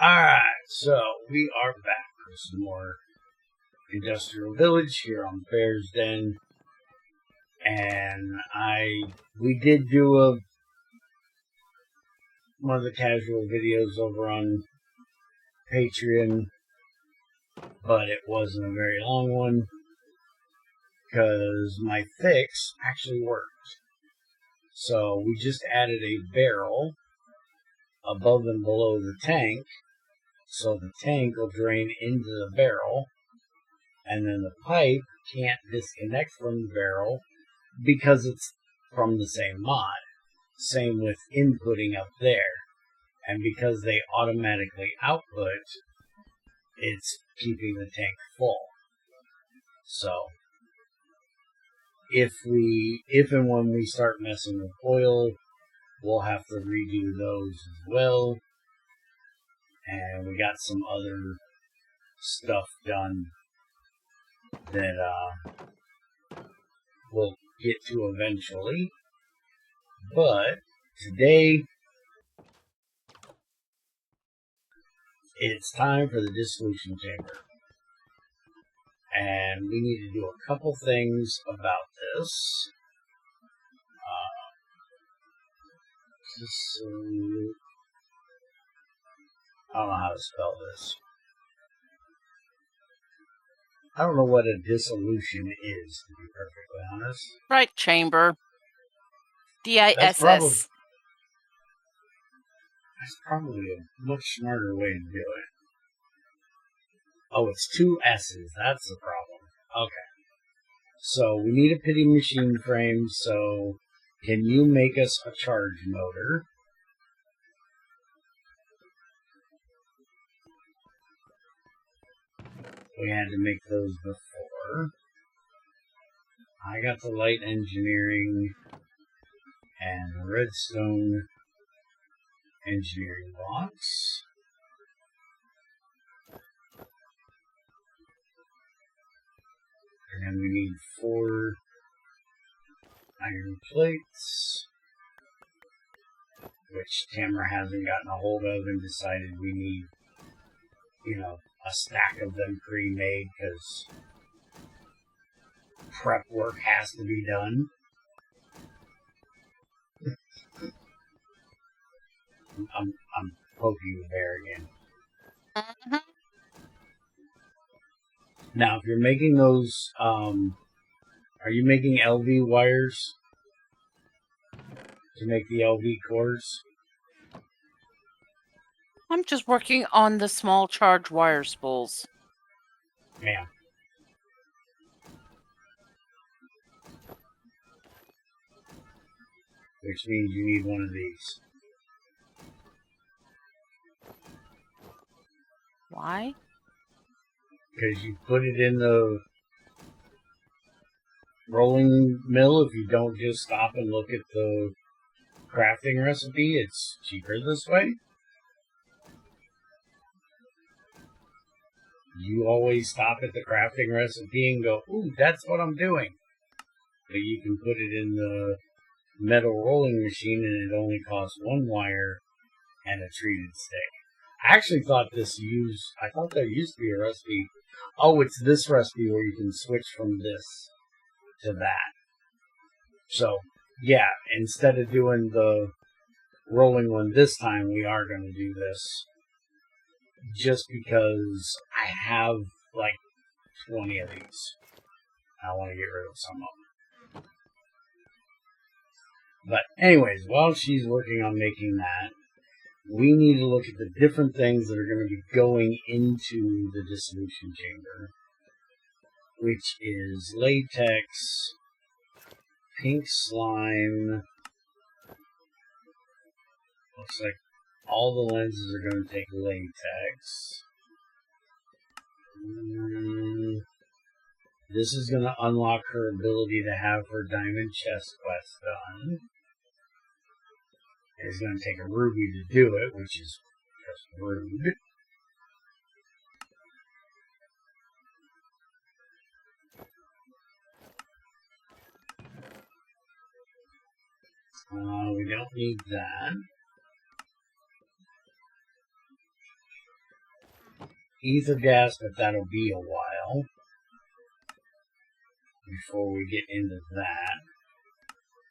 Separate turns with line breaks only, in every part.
Alright, so we are back with some more Industrial Village here on Bear's Den. And we did do one of the casual videos over on Patreon, but it wasn't a very long one because my fix actually worked. So we just added a barrel above and below the tank, so the tank will drain into the barrel, and then the pipe can't disconnect from the barrel because it's from the same mod. Same with inputting up there. And because they automatically output, it's keeping the tank full. So, if and when we start messing with oil, we'll have to redo those as well. And we got some other stuff done that we'll get to eventually. But today, it's time for the dissolution chamber. And we need to do a couple things about this. I don't know how to spell this. I don't know what a dissolution is, to be perfectly honest.
Right, chamber. DISS.
That's probably a much smarter way to do it. Oh, it's 2 S's. That's the problem. Okay. So, we need a pity machine frame, so can you make us a charge motor? We had to make those before. I got the light engineering and redstone engineering blocks. And then we need 4 iron plates, which Tamara hasn't gotten a hold of and decided we need, a stack of them pre-made because prep work has to be done. I'm poking the bear again.
Mm-hmm.
Now, if you're making those, are you making LV wires to make the LV cores?
I'm just working on the small charge wire spools.
Yeah. Which means you need one of these.
Why?
Because you put it in the rolling mill. If you don't just stop and look at the crafting recipe, it's cheaper this way. You always stop at the crafting recipe and go, ooh, that's what I'm doing. But you can put it in the metal rolling machine and it only costs 1 wire and a treated stick. I actually thought there used to be a recipe. Oh, it's this recipe where you can switch from this to that. So, yeah, instead of doing the rolling one this time, we are going to do this. Just because I have, 20 of these. I want to get rid of some of them. But anyways, while she's working on making that, we need to look at the different things that are going to be going into the dissolution chamber, which is latex, pink slime. Looks like all the lenses are going to take latex. This is going to unlock her ability to have her diamond chest quest done. It's going to take a ruby to do it, which is just rude. We don't need that. ether gas, but that'll be a while before we get into that.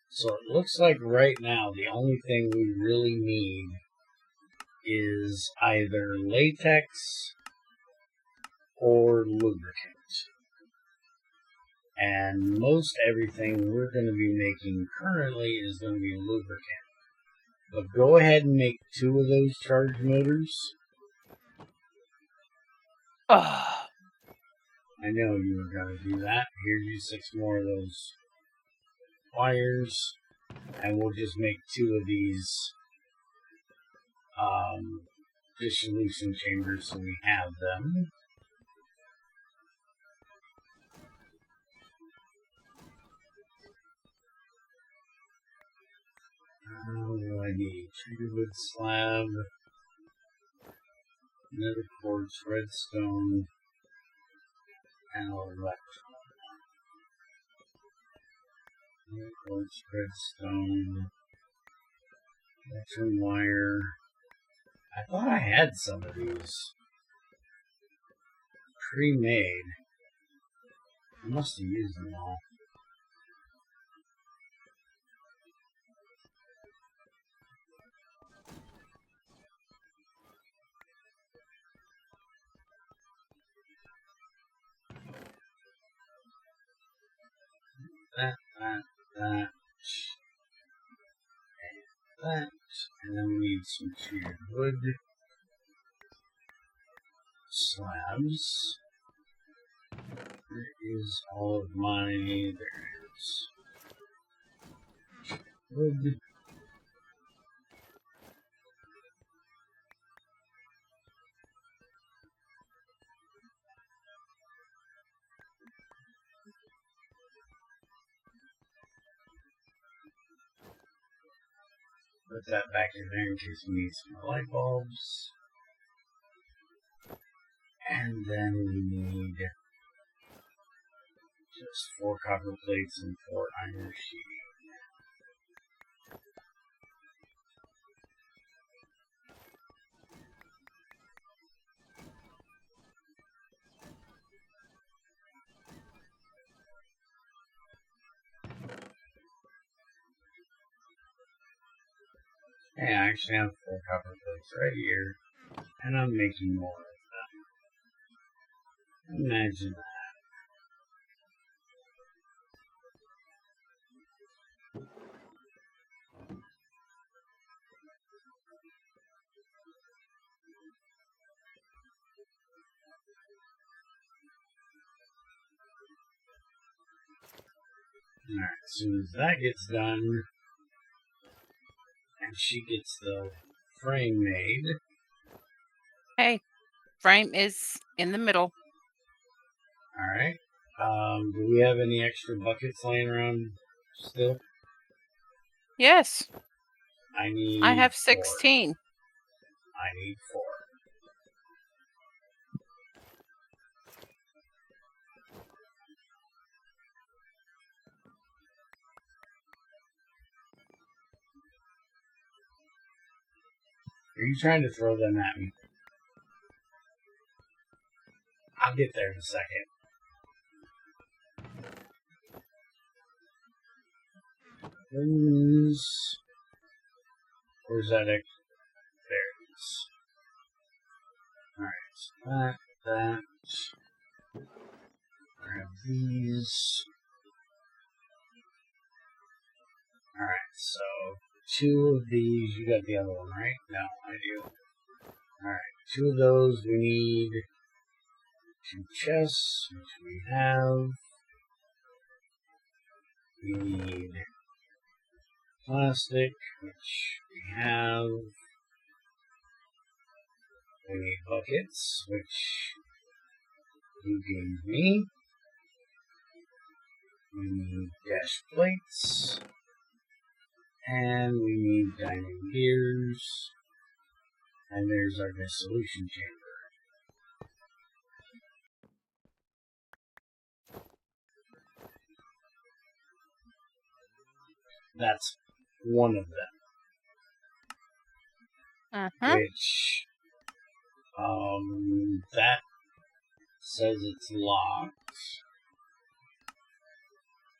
So it looks like right now the only thing we really need is either latex or lubricant. And most everything we're going to be making currently is going to be lubricant. But go ahead and make 2 of those charge motors.
Oh.
I know you were going to do that. Here's you 6 more of those wires. And we'll just make 2 of these dissolution chambers so we have them. What do I need? Treated wood slab, nether quartz, redstone, and electron. Nether quartz, redstone, electron wire. I thought I had some of these pre-made. I must have used them all. That, and that, and then we need some treated wood slabs. Where is all of my, there it is. Wood. Put that back in there in case we need some light bulbs. And then we need just 4 copper plates and 4 iron sheeting. Hey, I actually have 4 copper plates right here, and I'm making more of them. Imagine that. Alright, as soon as that gets done, and she gets the frame made.
Hey, frame is in the middle.
Alright. Do we have any extra buckets laying around still?
Yes.
I
have
4.
16.
I need 4. Are you trying to throw them at me? I'll get there in a second. Where's that? There it is. Alright, so that. Grab these. Alright, so 2 of these. You got the other one, right? No, I do. Alright, 2 of those. We need 2 chests, which we have. We need plastic, which we have. We need buckets, which you gave me. We need dash plates. And we need diamond gears. And there's our dissolution chamber. That's one of them.
Uh-huh.
Which That says it's locked.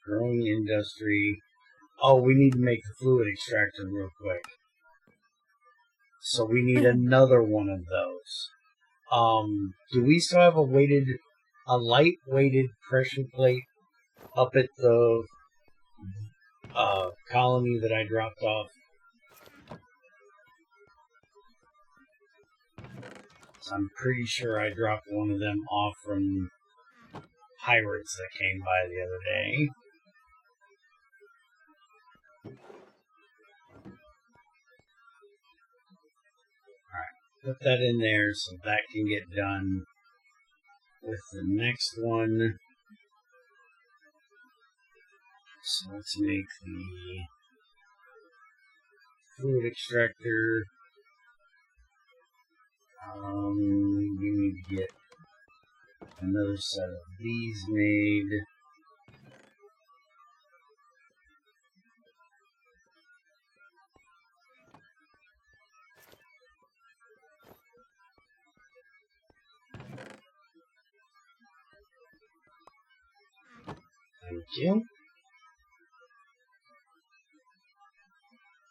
Growing industry. Oh, we need to make the fluid extractor real quick. So we need another one of those. Do we still have a light-weighted pressure plate up at the colony that I dropped off? So I'm pretty sure I dropped one of them off from pirates that came by the other day. Alright, put that in there so that can get done with the next one. So let's make the fluid extractor. We need to get another set of these made. Thank you.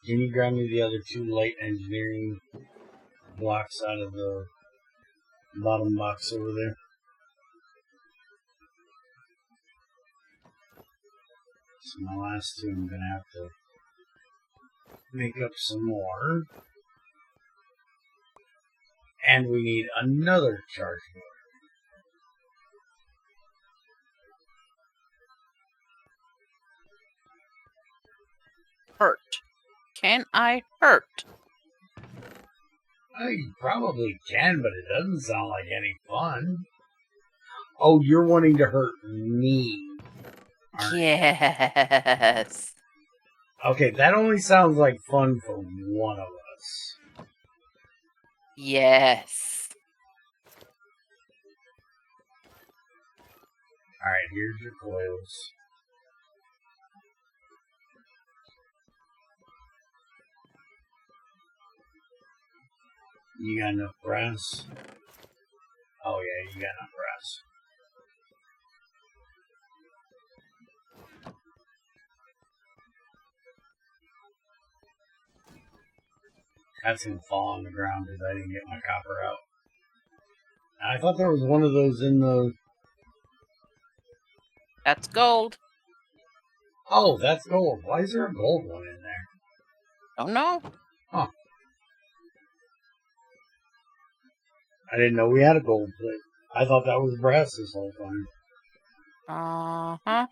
Can you grab me the other two light engineering blocks out of the bottom box over there? So my last two I'm going to have to make up some more. And we need another charge motor.
Hurt. Can I hurt?
You probably can, but it doesn't sound like any fun. Oh, you're wanting to hurt me.
Yes.
Okay, that only sounds like fun for one of us.
Yes.
Alright, here's your coils. You got enough brass? Oh yeah, you got enough brass. That's gonna fall on the ground because I didn't get my copper out. I thought there was one of those in the...
That's gold.
Oh, that's gold. Why is there a gold one in there?
Oh no.
Huh. I didn't know we had a gold plate. I thought that was brass this whole time.
Uh-huh.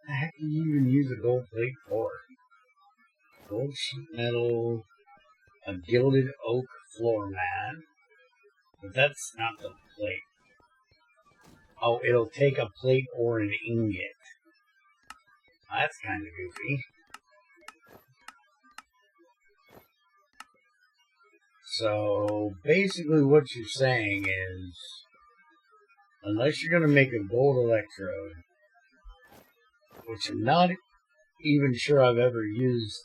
The heck do you even use a gold plate for? Gold sheet metal, a gilded oak floor mat. But that's not the plate. Oh, it'll take a plate or an ingot. That's kind of goofy. So, basically what you're saying is, unless you're going to make a gold electrode, which I'm not even sure I've ever used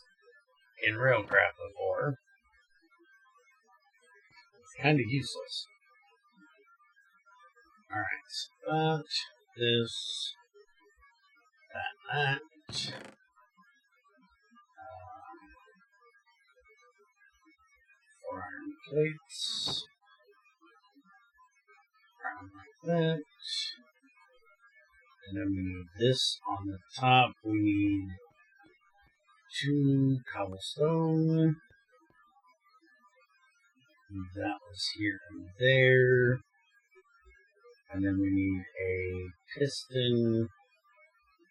in Railcraft before, it's kind of useless. Alright, so that, this, that. 4 iron plates. Round like that. And then we need this on the top. We need 2 cobblestone. That was here and there. And then we need a piston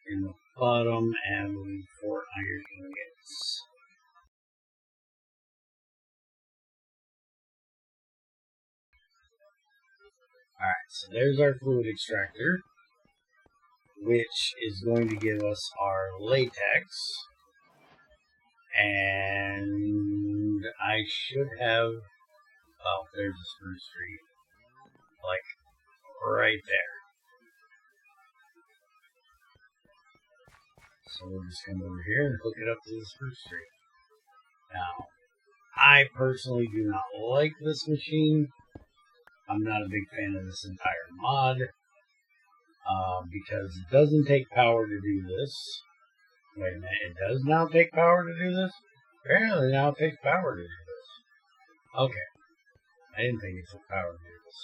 in the bottom, and we need 4 iron ingots. Alright, so there's our fluid extractor, which is going to give us our latex. And I should have... Oh, there's a spruce tree. Like, right there. So we'll just come over here and hook it up to the spruce tree. Now, I personally do not like this machine. I'm not a big fan of this entire mod. Because it doesn't take power to do this. Wait a minute, it does now take power to do this? Apparently now it takes power to do this. Okay. I didn't think it took power to do this.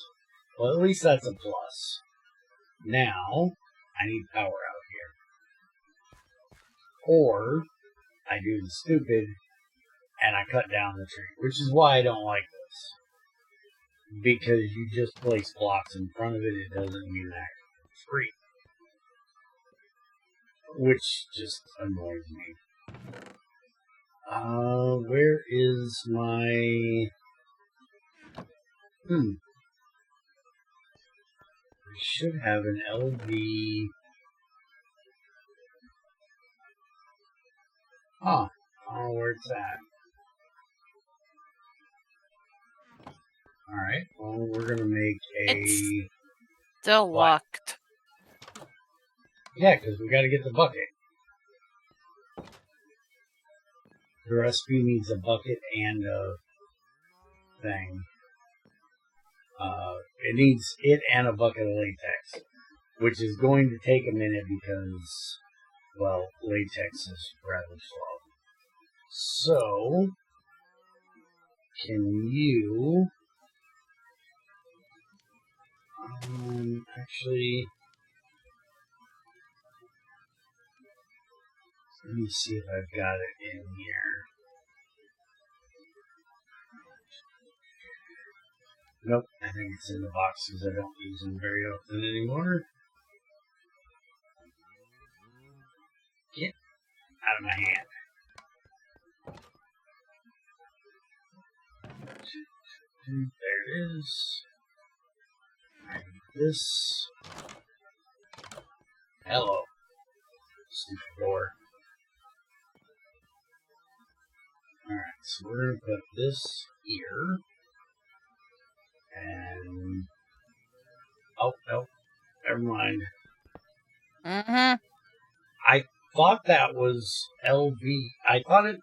Well, at least that's a plus. Now, I need power out here. Or, I do the stupid, and I cut down the tree. Which is why I don't like this. Because you just place blocks in front of it, it doesn't mean that it's free. Which just annoys me. Where is my... I should have an LV... Huh. I don't know where it's at. Alright, well, we're gonna make a...
It's still
what?
locked.
Yeah, because we gotta get the bucket. The recipe needs a bucket and a thing. It needs it and a bucket of latex, which is going to take a minute because, well, latex is rather slow. So, can you... actually... Let me see if I've got it in here. Nope, I think it's in the box because I don't use them very often anymore. Get out of my hand. There it is. I need this. Hello. Stupid door. Alright, so we're going to put this here. And... oh, no. Never mind. I thought that was LV. I thought it...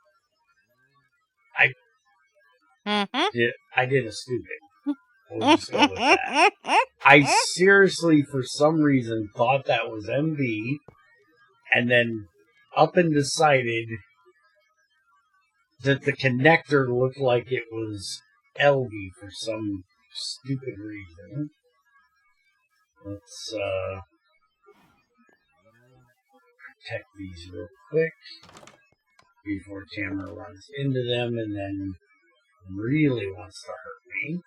I did a stupid. We'll just go with that. I seriously, for some reason, thought that was MV. And then up and decided that the connector looked like it was LV for some stupid reason. Let's protect these real quick before Tamara runs into them and then really wants to hurt me.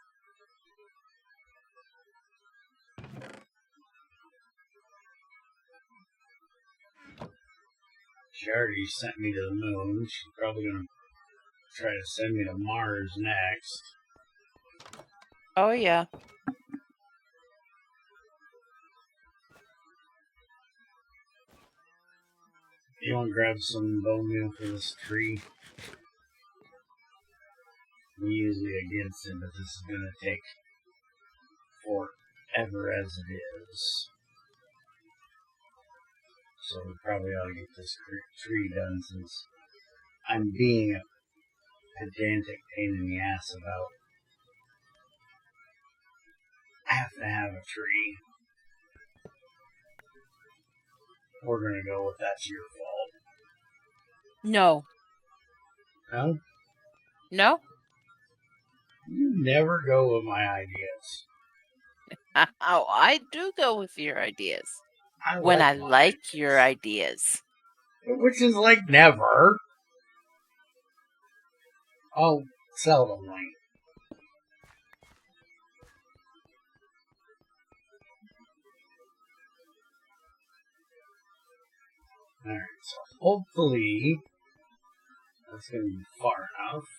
She already sent me to the moon. She's probably going to try to send me to Mars next.
Oh, yeah.
You want to grab some bone meal for this tree? I'm usually against it, but this is going to take forever as it is. So we probably ought to get this tree done since I'm being a pedantic pain in the ass about I have to have a tree. We're going to go with that's your fault.
No.
No?
No?
You never go with my ideas.
Oh, I do go with your ideas.
I
like your ideas.
Which is like never. Oh, seldomly. Alright, so hopefully that's going to be far enough.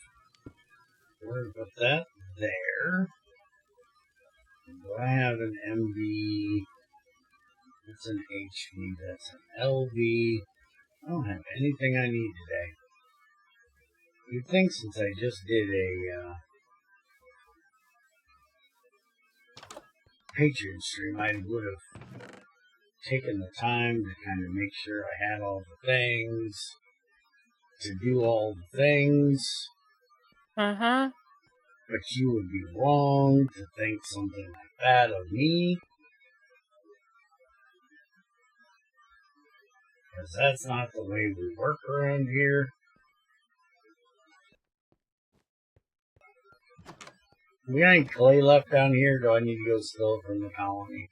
We're going to put that there. Do I have an MV? That's an HV. That's an LV. I don't have anything I need today. You'd think since I just did a Patreon stream, I would have taken the time to kind of make sure I had all the things, to do all the things.
Uh-huh.
But you would be wrong to think something like that of me. Because that's not the way we work around here. We got any clay left down here? Do I need to go steal it from the colony?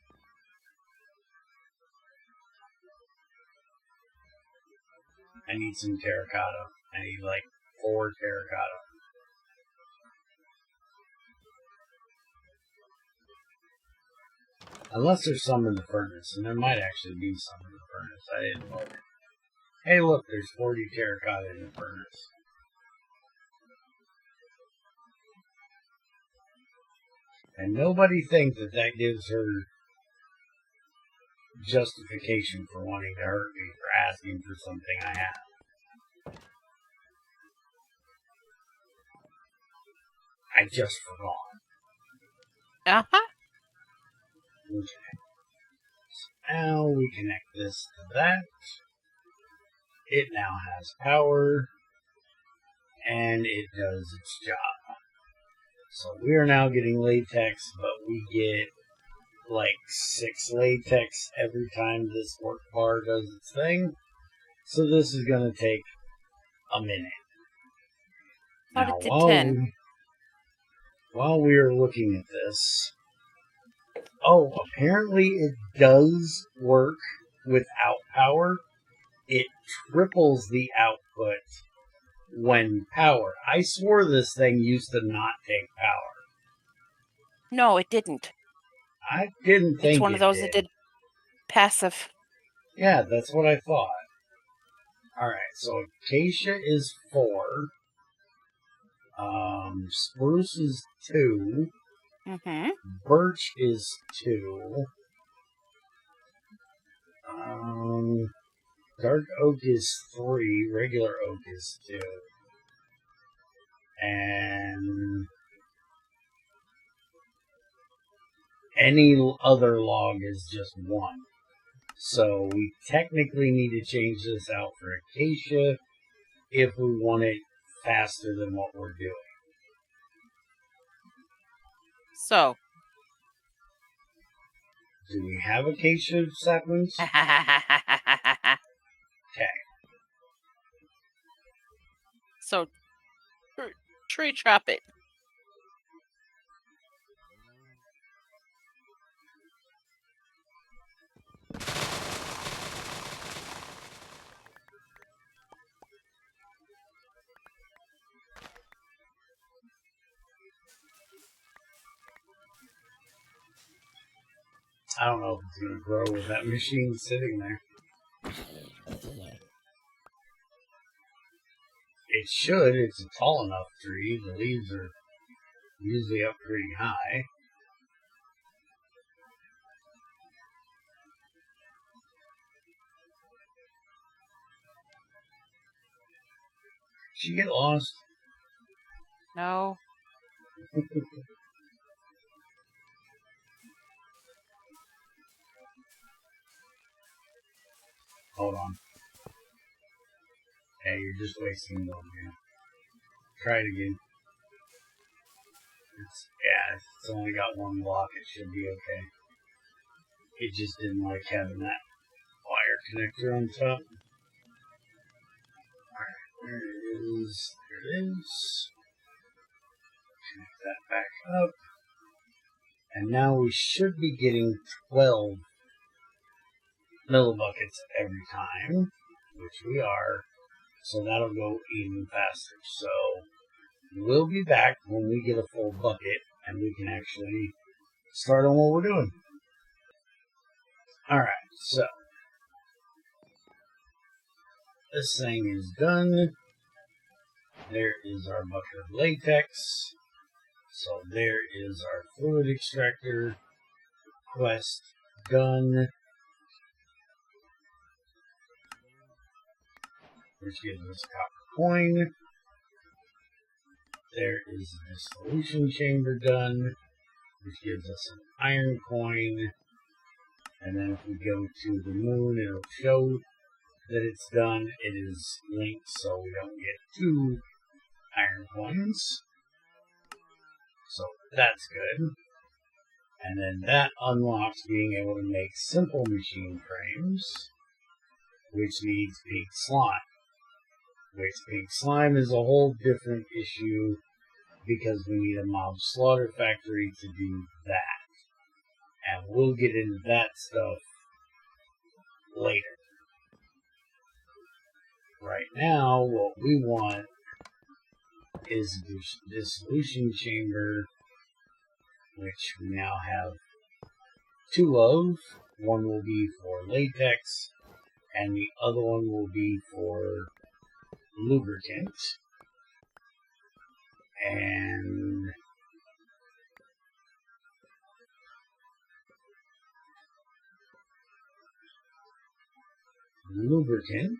I need some terracotta. I need like 4 terracotta. Unless there's some in the furnace, and there might actually be some in the furnace. I didn't look. Hey, look, there's 40 terracotta in the furnace. And nobody thinks that that gives her justification for wanting to hurt me for asking for something I have. I just forgot.
Uh-huh.
Okay. So now we connect this to that. It now has power. And it does its job. So we are now getting latex, but we get like 6 latex every time this work bar does its thing. So this is going to take a minute.
Thought
Now,
it did 10.
While we are looking at this, apparently it does work without power. It triples the output when power. I swore this thing used to not take power.
No, it didn't.
I didn't think
it's one of those that did passive.
Yeah, that's what I thought. Alright, so acacia is 4. Spruce is 2.
Mm-hmm.
Birch is 2. Dark oak is 3. Regular oak is 2. And any other log is just 1. So we technically need to change this out for acacia if we want it faster than what we're doing.
So.
Do we have acacia saplings? Okay.
So, tree trap it.
I don't know if it's going to grow with that machine sitting there. It should. It's a tall enough tree. The leaves are usually up pretty high. Did you get lost?
No.
Hold on. Hey, you're just wasting one, man. Try it again. It's only got 1 block. It should be okay. It just didn't like having that wire connector on top. Alright, there it is. There it is. Connect that back up. And now we should be getting 12 millibuckets every time, which we are. So that'll go even faster. So we'll be back when we get a full bucket and we can actually start on what we're doing. Alright, so this thing is done. There is our bucket of latex. So there is our fluid extractor quest done, which gives us a copper coin. There is the dissolution chamber done, which gives us an iron coin. And then if we go to the moon, it'll show that it's done. It is linked so we don't get 2 iron coins. So that's good. And then that unlocks being able to make simple machine frames, which needs pig slime. Which pig slime is a whole different issue because we need a mob slaughter factory to do that. And we'll get into that stuff later. Right now, what we want is a dissolution chamber, which we now have 2 of. One will be for latex, and the other one will be for lubricant. And lubricant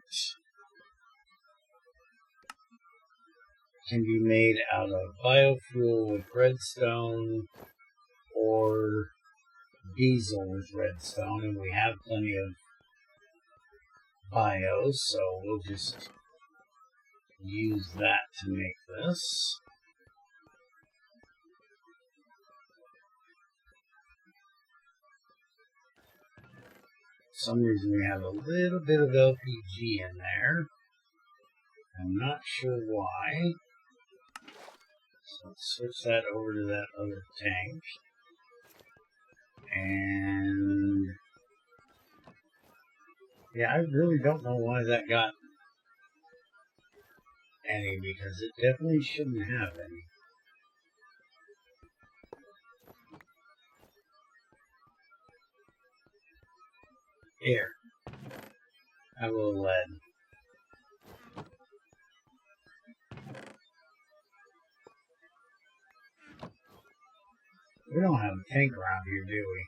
can be made out of biofuel with redstone or diesel with redstone, and we have plenty of bios, so we'll just use that to make this. For some reason we have a little bit of LPG in there. I'm not sure why. So let's switch that over to that other tank. And yeah, I really don't know why that got any, because it definitely shouldn't have any. Here. I will lead. We don't have a tank around here, do we?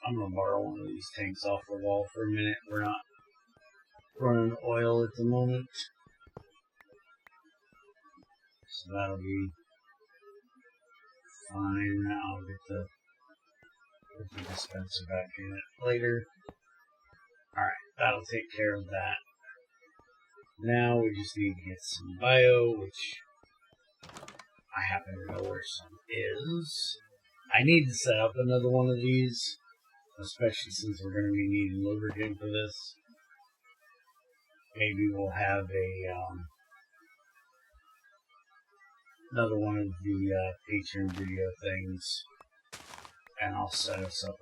I'm gonna borrow one of these tanks off the wall for a minute. We're not running oil at the moment. So that'll be fine. I'll get the dispenser back in it later. Alright, that'll take care of that. Now we just need to get some bio, which I happen to know where some is. I need to set up another one of these, especially since we're going to be needing lubricant for this. Maybe we'll have another one of the Patreon video things, and I'll set us up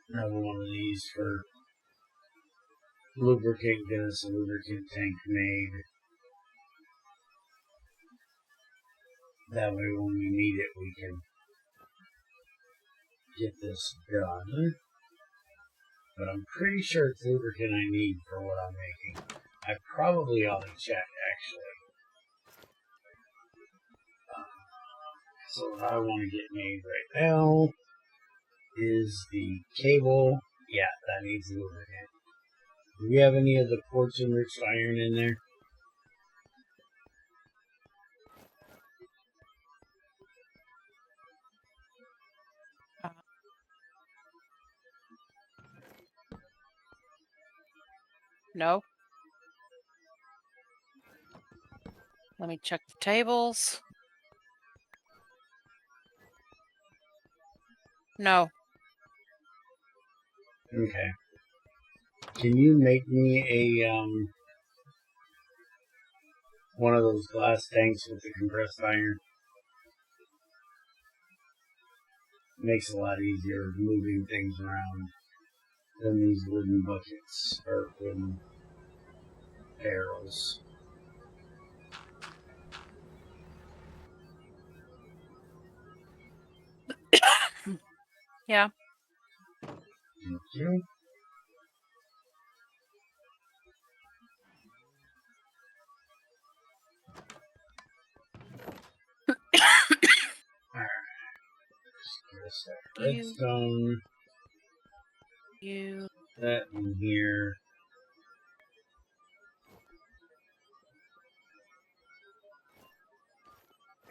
another one of these for lubricant, get us a lubricant tank made. That way when we need it, we can get this done. But I'm pretty sure it's lubricant I need for what I'm making. I probably ought to check, actually. So what I want to get made right now is the cable. Yeah, that needs lubricant. Do we have any of the quartz enriched iron in there?
No. Let me check the tables. No.
Okay. Can you make me a one of those glass tanks with the compressed iron? Makes it a lot easier moving things around than these wooden buckets or wooden barrels.
Yeah.
Thank you. Alright. Just that redstone. That in here.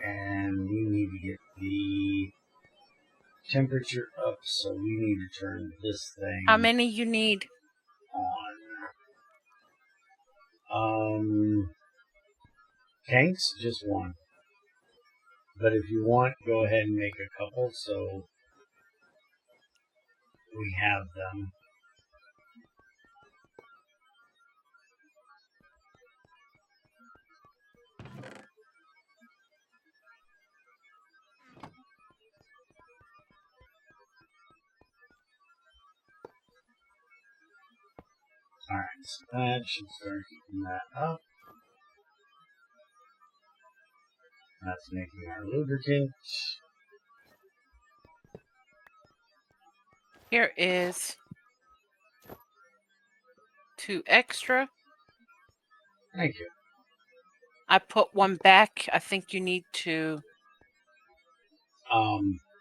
And we need to get the temperature up, so we need to turn this thing
How many you need?
on. Tanks, just one. But if you want, go ahead and make a couple so we have them. Alright, so that should start keeping that up. That's making our lubricant.
Here is 2 extra.
Thank you.
I put one back. I think you need to...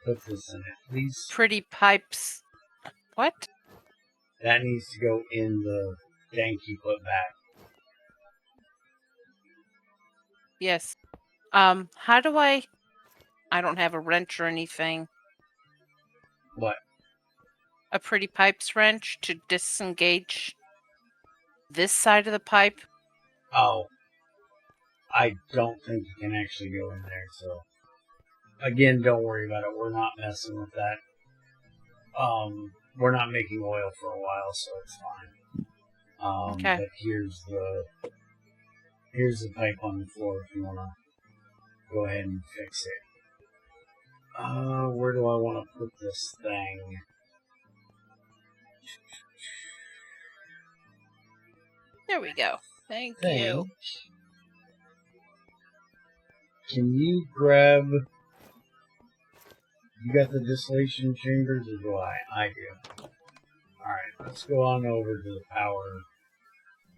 Put this in it, please.
Pretty pipes. What?
That needs to go in the tank you put back.
Yes. How do I don't have a wrench or anything.
What?
A pretty pipes wrench to disengage this side of the pipe.
Oh. I don't think you can actually go in there, so... Again, don't worry about it. We're not messing with that. We're not making oil for a while, so it's fine.
Okay.
But here's the pipe on the floor if you want to go ahead and fix it. Where do I want to put this thing?
There we go. Thank you.
Can you grab... You got the dissolution chambers, or do I? I do. Alright, let's go on over to the power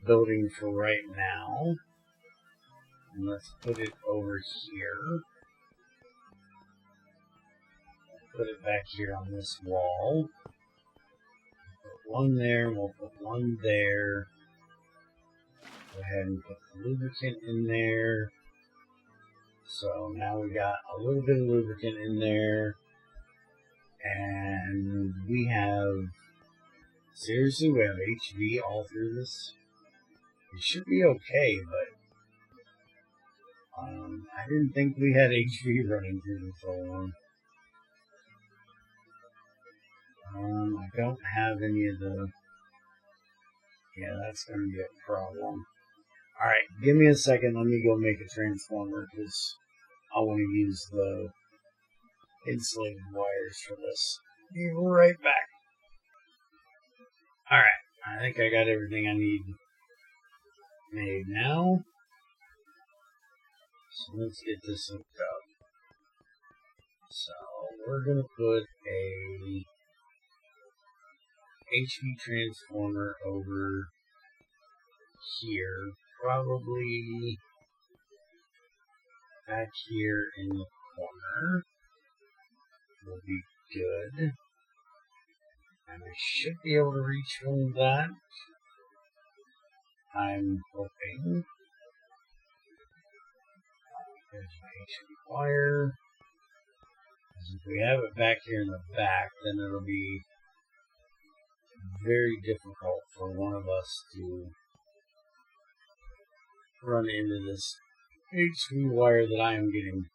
building for right now. And let's put it over here. Put it back here on this wall. Put one there, we'll put one there. Go ahead and put the lubricant in there. So now we got a little bit of lubricant in there. And we have, seriously, we have HV all through this. It should be okay, but I didn't think we had HV running through this whole one. I don't have any of the, yeah, that's going to be a problem. Alright, give me a second, let me go make a transformer, because I want to use the insulated wires for this. Be right back. Alright, I think I got everything I need made now. So let's get this hooked up. So we're going to put a HV transformer over here, probably back here in the corner. Will be good. And I should be able to reach from that. I'm hoping. There's my HV wire. Because if we have it back here in the back, then it'll be very difficult for one of us to run into this HV wire that I am getting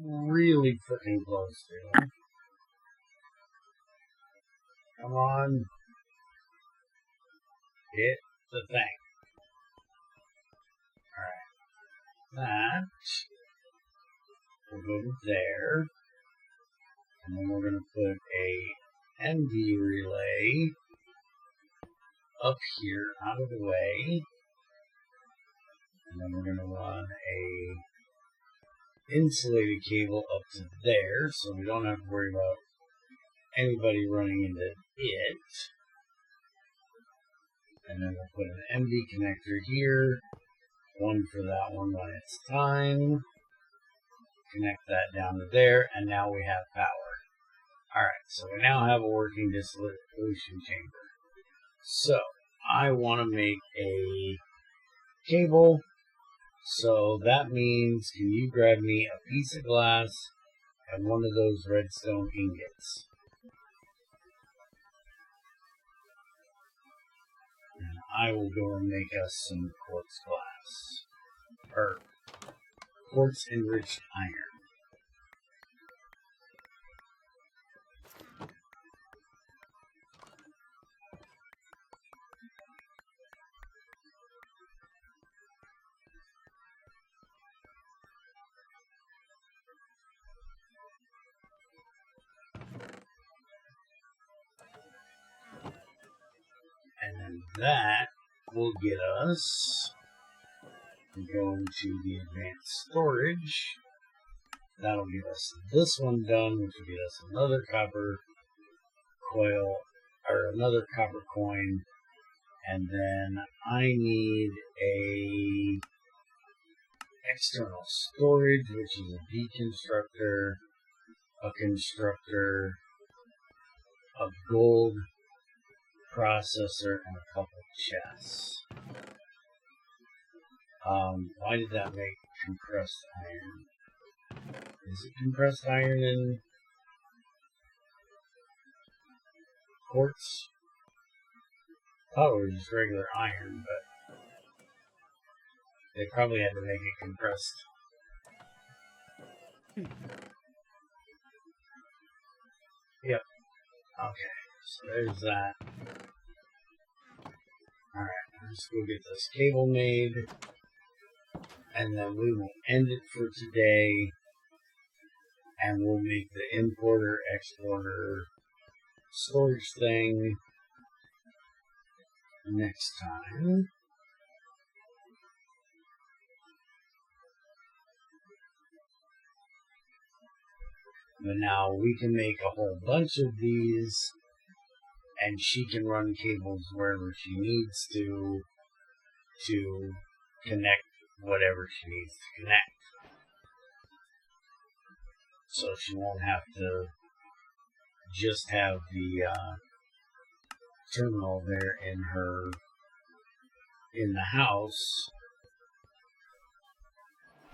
really freaking close to. Come on. Hit the thing. Alright. That will go to there. And then we're going to put a MD relay up here out of the way. And then we're going to run a insulated cable up to there, so we don't have to worry about anybody running into it. And then we'll put an MD connector here, one for that one when it's time. Connect that down to there, and now we have power. Alright, so we now have a working dissolution chamber. So, I want to make a cable. So that means, can you grab me a piece of glass and one of those redstone ingots? And I will go and make us some quartz glass. Or quartz enriched iron. And then that will get us go into the advanced storage. That'll give us this one done, which will get us another copper coil, or another copper coin. And then I need a external storage, which is a deconstructor, a constructor, a gold processor, and a couple chests. Why did that make compressed iron? Is it compressed iron in quartz? I thought it was just regular iron, but they probably had to make it compressed. Yep. Okay, so there's that. Alright, let's go get this cable made. And then we will end it for today. And we'll make the importer, exporter, storage thing next time. But now we can make a whole bunch of these, and she can run cables wherever she needs to connect whatever she needs to connect. So she won't have to just have the terminal there in the house.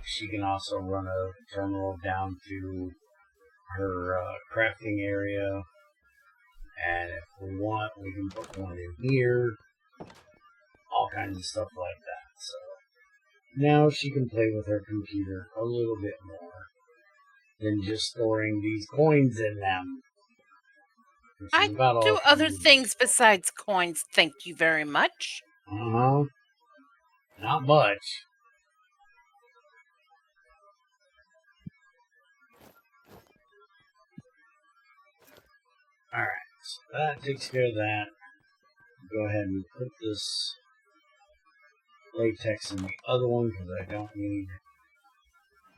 She can also run a terminal down to her crafting area, and if we want, we can put one in here. All kinds of stuff like that. So now she can play with her computer a little bit more than just storing these coins in them.
I do other things besides coins, thank you very much.
Not much. Alright, so that takes care of that. Go ahead and put this latex in the other one because I don't need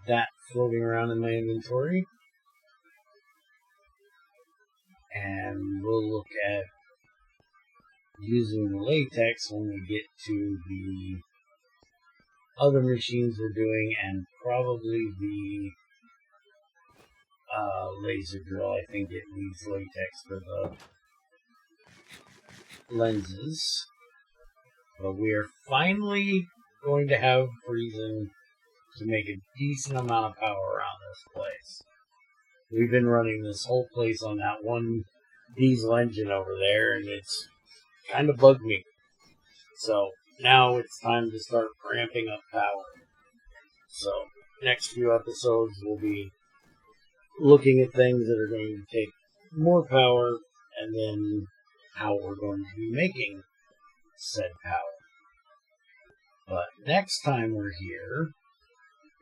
that floating around in my inventory. And we'll look at using the latex when we get to the other machines we're doing, and probably the laser drill. I think it needs latex for the lenses. But we are finally going to have reason to make a decent amount of power around this place. We've been running this whole place on that one diesel engine over there, and it's kind of bugged me. So now it's time to start ramping up power. So next few episodes we'll be looking at things that are going to take more power, and then how we're going to be making said power. But next time we're here,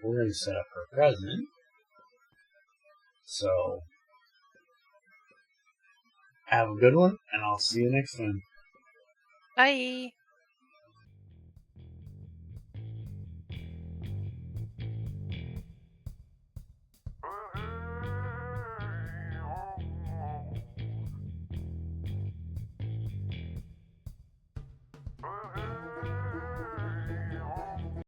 we're going to set up our president. So have a good one, and I'll see you next time.
Bye.